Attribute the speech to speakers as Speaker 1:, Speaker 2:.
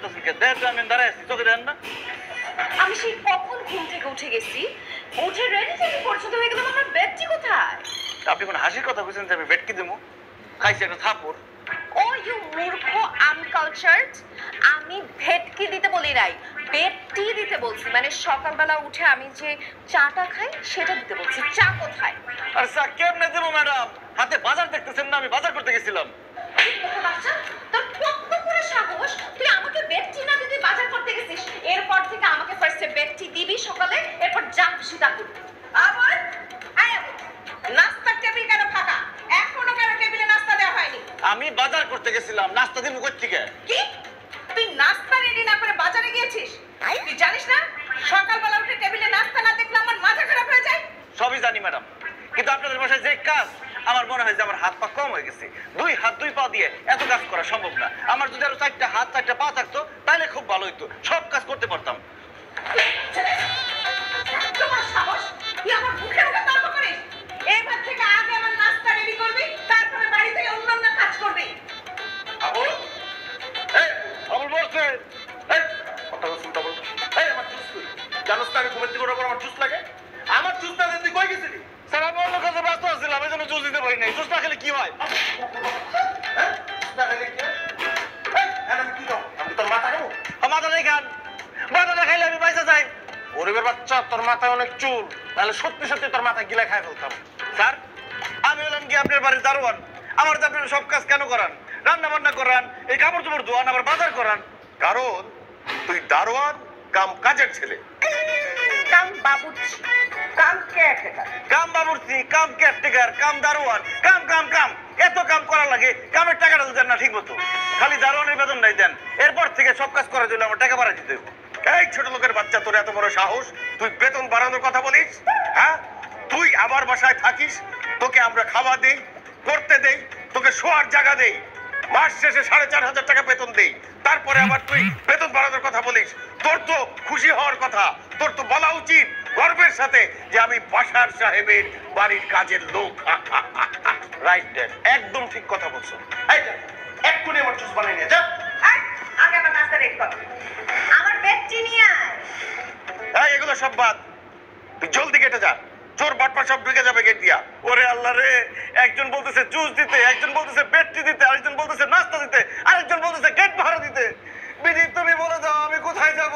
Speaker 1: করতেছেন কে? দেখ আমি দাঁড়ায় আছি, চোখে দেন না?
Speaker 2: আমি সেই কখন ঘুম থেকে উঠে গেছি, উঠে রেডি থেকে পরিশোধ হয়ে গেলাম, আমার ব্যাগটি কোথায়?
Speaker 1: আপনি কোন হাসির কথা বলছেন যে আমি ভেটকি দেবো? খাইছি একটা থাপড়।
Speaker 2: ও ইউ মূর্খ আনকালচারড, আমি ভেটকি দিতে বলি নাই, বেডটি দিতে বলছি। মানে সকালবেলা উঠে আমি যে চাটা খাই সেটা দিতে বলছি। চা কোথায়?
Speaker 1: আর চা কেমনে দেবো ম্যাডাম? হাতে বাজার দেখতেছেন না? আমি বাজার করতে গেছিলাম।
Speaker 2: বাচ্চা, তোর কত বড় সাহস, তুই আমাকে বেডটি না দিতে বাজার করতে গেছিস? এরপর থেকে আমাকে ফার্স্টে বেডটি দিবি সকালে, এরপর যা খুশি তা করবি। আবার নাস্তার টেবিল কেন ফাঁকা? এখনো কেন টেবিলে নাস্তা দেওয়া হয়নি?
Speaker 1: আমি বাজার করতে গেছিলাম, নাস্তা দিব কই থেকে?
Speaker 2: কি তুই নাস্তা রেডি না করে বাজারে গিয়েছিস? তুই জানিস না সকালবেলা উঠে টেবিলে নাস্তা না দেখলে আমার মাথা খারাপ হয়ে যায়?
Speaker 1: সবই জানি ম্যাডাম, কিন্তু আপনাদের বাসায় যে কাজ, আমার মনে হয় যে আমার হাত পা কম হয়ে গেছে। 2 হাত 2 পা দিয়ে এত কাজ করা সম্ভব না। আমার যদি আরো 4টা হাত 4টা পা থাকতো তাহলে খুব ভালো হতো, সব কাজ করতে পারতাম।
Speaker 2: তোমার সাহস, তুই আমার মুখে মুখে তর্ক করিস? এবার থেকে আগে আমার নাস্তা রেডি করবি, তারপরে বাড়ি থেকে অন্যান্য কাজ করবি।
Speaker 1: আবুল, এই আবুল বলছে, এই কথা বলছিস তো বল। এই আমার জুস কই? জানোস না আমি ঘুমের থেকে ওঠার পর আমার জুস লাগে? আমার জুস না দিতে কই গেছিলি? স্যার আমি অন্য কাজে ব্যস্ত ছিলাম, এই জন্য জুস দিতে পারি নাই। জুস না খেলে কি হয়? হ্যাঁ? জুস না খেলে কি হয়? এই, এখন আমি কি খাবো? আমি তোর মাথা খাবো? মাথা নেই খান। মাথা না খাইলে আমি পয়সা চাই। গরিবের বাচ্চা, তোর মাথায় অনেক চুল, তাহলে সত্যি সত্যি তোর মাথা গিলা খাই ফেলতাম। স্যার, আমি হলাম কি আপনার বাড়ির দারোয়ান? আমার তো আপনারা সব কাজ কেন করান? রান্না বান্না করান, এই কাপড় চোপড় ধোয়ান, আবার বাজার করান। কারণ তুই দারোয়ান কাম কাজের ছেলে।
Speaker 2: কাম বাবুর্চি, কাম কেয়ারটেকার।
Speaker 1: কাম বাবুর্চি, কাম কেয়ারটেকার, কাম দারোয়ান, কাম কাম কাম, এত কাম করা লাগে, কামের টাকাটা দেন না ঠিক মতো। খালি দারোয়ানের বেতন নাই দেন, এরপর থেকে সব কাজ করার জন্য আমার টাকা বাড়াই দিতে হবে। এই ছোট লোকের বাচ্চা, তোর এত বড় সাহস, তুই বেতন বাড়ানোর কথা বলিস? হ্যাঁ, তুই আমার বাসায় থাকিস, তোকে আমরা খাওয়া দেই, করতে দেই, তোকে শোয়ার জায়গা দেই, মাস শেষে 4,500 টাকা বেতন দেই, তারপরে আবার তুই বেতন বাড়ানোর কথা বলিস? তোর তো খুশি হওয়ার কথা, তোর তো বলা উচিত গর্বের সাথে যে আমি বাসার সাহেবের বাড়ির কাজের লোক। রাইট ড্যাড, একদম ঠিক কথা বলছো। এই যা, এক্ষুনি আমার জুস বানিয়ে নিয়ে যা।
Speaker 2: আগে আমার নাস্তা রেডি কর, আমার বেডটি নিয়ে আয়।
Speaker 1: এই এগুলো সব বাদ, তুই জলদি কেটে যা, চোর বাটপা সব ঢুকে যাবে গেট দিয়া। ওরে আল্লাহ রে, একজন বলতেছে জুস দিতে, একজন বলতেছে বেডটি দিতে, আরেকজন বলতেছে নাস্তা দিতে, আরেকজন বলতেছে গেট ভাড়া দিতে। বিধি তুমি বলে দাও আমি কোথায় যাব?